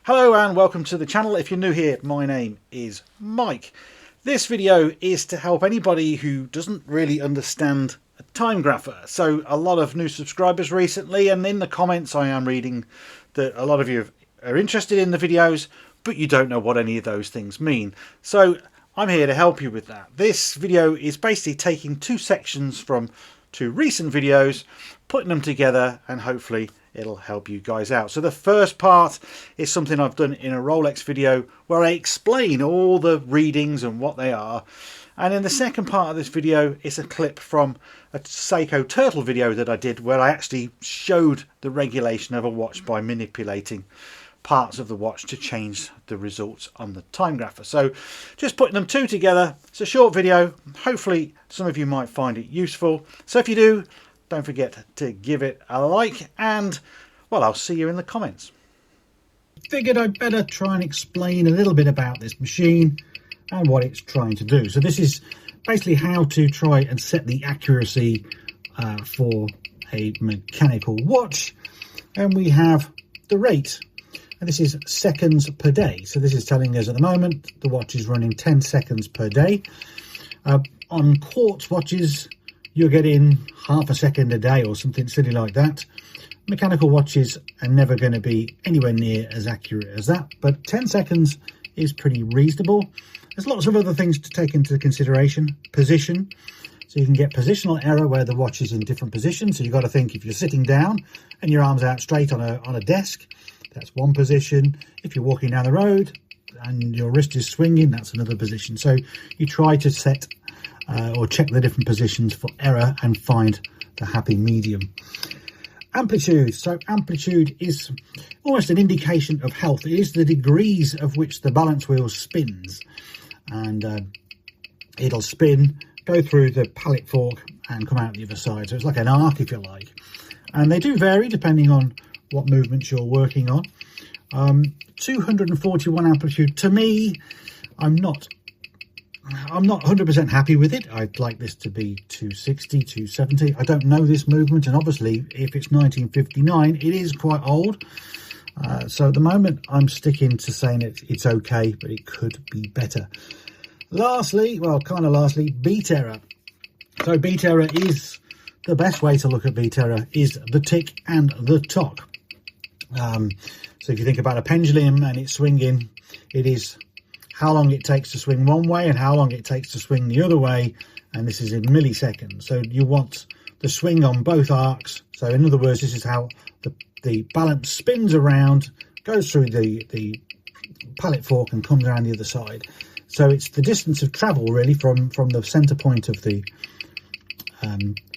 Hello and welcome to the channel. If you're new here, my name is Mike. This video is to help anybody who doesn't really understand a timegrapher. So a lot of new subscribers recently, and in the comments I am reading that a lot of you are interested in the videos, but you don't know what any of those things mean. So I'm here to help you with that. This video is basically taking two sections from two recent videos, putting them together, and hopefully it'll help you guys out. So the first part is something I've done in a Rolex video where I explain all the readings and what they are. And in the second part of this video is a clip from a Seiko Turtle video that I did where I actually showed the regulation of a watch by manipulating parts of the watch to change the results on the timegrapher. So just putting them two together. It's a short video. Hopefully some of you might find it useful. So if you do, don't forget to give it a like, and well, I'll see you in the comments. Figured I'd better try and explain a little bit about this machine and what it's trying to do. So this is basically how to try and set the accuracy for a mechanical watch. And we have the rate, and this is seconds per day. So this is telling us at the moment the watch is running 10 seconds per day. On quartz watches, you're getting half a second a day or something silly like that. Mechanical watches are never going to be anywhere near as accurate as that, but 10 seconds is pretty reasonable. There's lots of other things to take into consideration. Position, so you can get positional error where the watch is in different positions. So you've got to think, if you're sitting down and your arms out straight on a desk, that's one position. If you're walking down the road and your wrist is swinging, that's another position. So you try to set or check the different positions for error and find the happy medium. Amplitude. So amplitude is almost an indication of health. It is the degrees of which the balance wheel spins, and it'll spin, go through the pallet fork and come out the other side. So it's like an arc, if you like. And they do vary depending on what movements you're working on. 241 amplitude. To me, I'm not 100% happy with it. I'd like this to be 260, 270. I don't know this movement, and obviously if it's 1959, it is quite old. So at the moment I'm sticking to saying it's okay, but it could be better. Lastly, beat error. So beat error is the best way to look at beat error is the tick and the tock. So if you think about a pendulum and it's swinging, it is how long it takes to swing one way and how long it takes to swing the other way, and this is in milliseconds. So you want the swing on both arcs. So in other words, this is how the balance spins around, goes through the pallet fork and comes around the other side. So it's the distance of travel really from the center point of the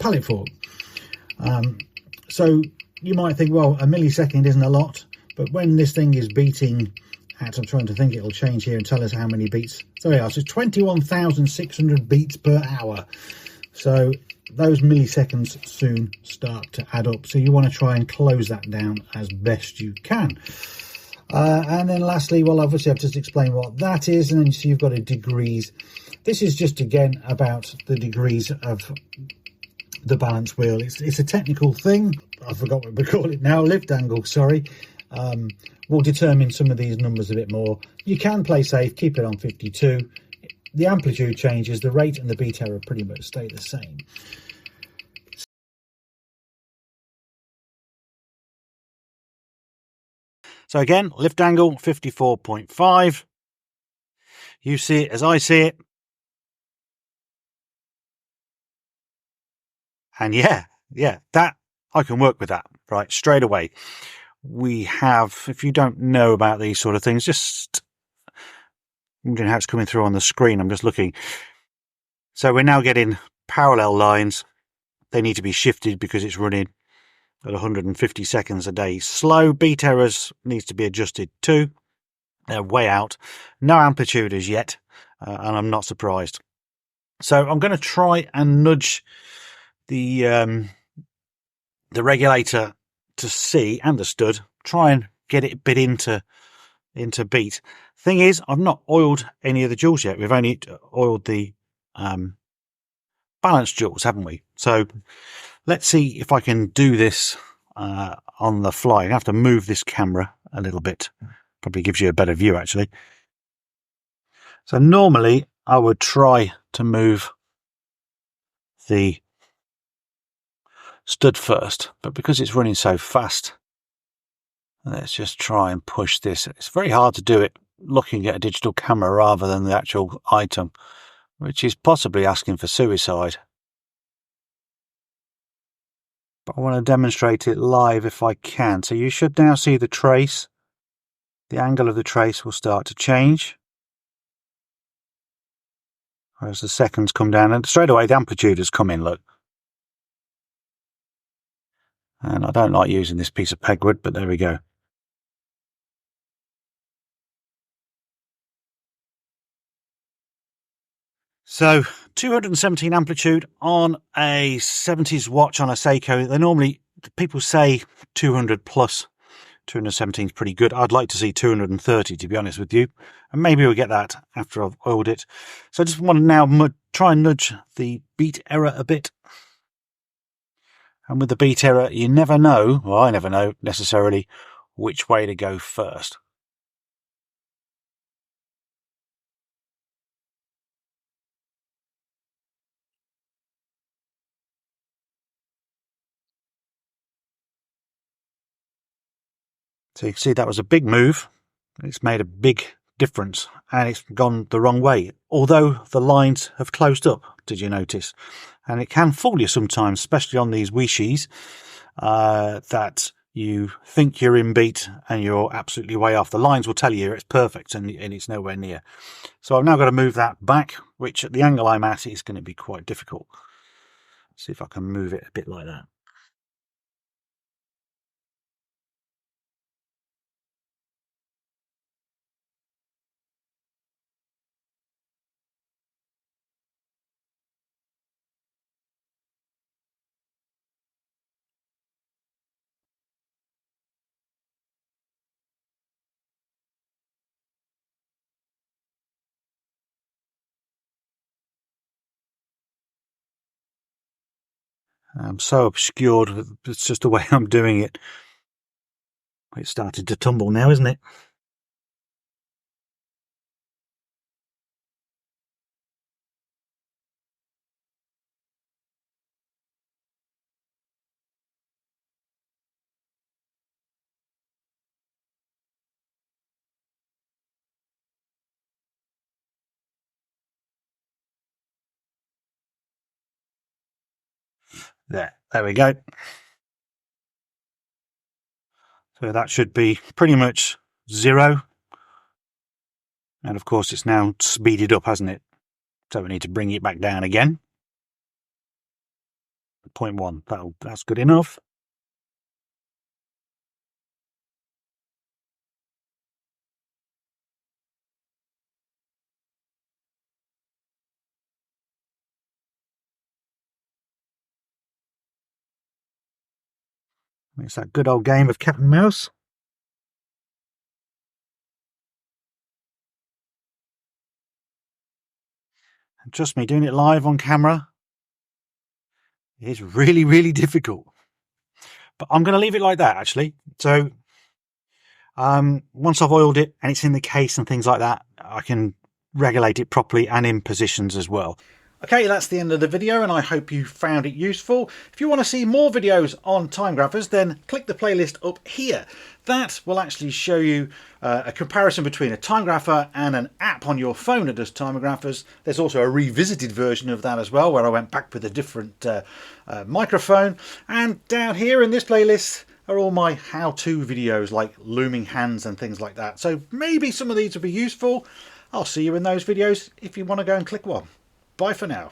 pallet fork. So you might think, well, a millisecond isn't a lot, but when this thing is beating at, I'm trying to think, it'll change here and tell us how many beats. So yeah, so 21,600 beats per hour. So those milliseconds soon start to add up. So you want to try and close that down as best you can. And then lastly, well, obviously I've just explained what that is, and then you see you've got a degrees. This is just again about the degrees of the balance wheel. It's a technical thing. I forgot what we call it now. Lift angle, sorry. Will determine some of these numbers a bit more. You can play safe, keep it on 52. The amplitude changes, the rate and the beat error pretty much stay the same. So again, lift angle 54.5. You see it as I see it. And yeah, that I can work with that right straight away. We have, if you don't know about these sort of things, just wondering how it's coming through on the screen. I'm just looking. So we're now getting parallel lines. They need to be shifted because it's running at 150 seconds a day. Slow beat errors needs to be adjusted too. They're way out. No amplitude as yet, and I'm not surprised. So I'm going to try and nudge the regulator to see, and the stud, try and get it bit into beat. Thing is, I've not oiled any of the jewels yet. We've only oiled the balance jewels, haven't we? So let's see if I can do this on the fly. I have to move this camera a little bit Probably gives you a better view actually. So normally I would try to move the stud first, but because it's running so fast, let's just try and push this. It's very hard to do it looking at a digital camera rather than the actual item, which is possibly asking for suicide. But I want to demonstrate it live if I can. So you should now see the trace. The angle of the trace will start to change as the seconds come down, and straight away the amplitude has come in, look. And I don't like using this piece of pegwood, but there we go. So 217 amplitude on a 70s watch on a Seiko. They normally, people say 200 plus. 217 is pretty good. I'd like to see 230, to be honest with you. And maybe we'll get that after I've oiled it. So I just want to now try and nudge the beat error a bit. And with the beat error, you never know, well, I never know necessarily, which way to go first. So you can see that was a big move. It's made a big difference and it's gone the wrong way. Although the lines have closed up, did you notice? And it can fool you sometimes, especially on these Wishis, that you think you're in beat and you're absolutely way off. The lines will tell you it's perfect and it's nowhere near. So I've now got to move that back, which at the angle I'm at is going to be quite difficult. See if I can move it a bit like that. I'm so obscured, it's just the way I'm doing it. It's started to tumble now, isn't it? There we go. So that should be pretty much 0. And of course it's now speeded up, hasn't it? So we need to bring it back down again. 0.1, that's good enough. It's that good old game of cat and mouse. And trust me, doing it live on camera is really, really difficult. But I'm going to leave it like that, actually. So once I've oiled it and it's in the case and things like that, I can regulate it properly and in positions as well. Okay, that's the end of the video and I hope you found it useful. If you want to see more videos on Timegraphers, then click the playlist up here. That will actually show you a comparison between a Timegrapher and an app on your phone that does Timegraphers. There's also a revisited version of that as well, where I went back with a different microphone. And down here in this playlist are all my how-to videos like looming hands and things like that. So maybe some of these will be useful. I'll see you in those videos if you want to go and click one. Bye for now.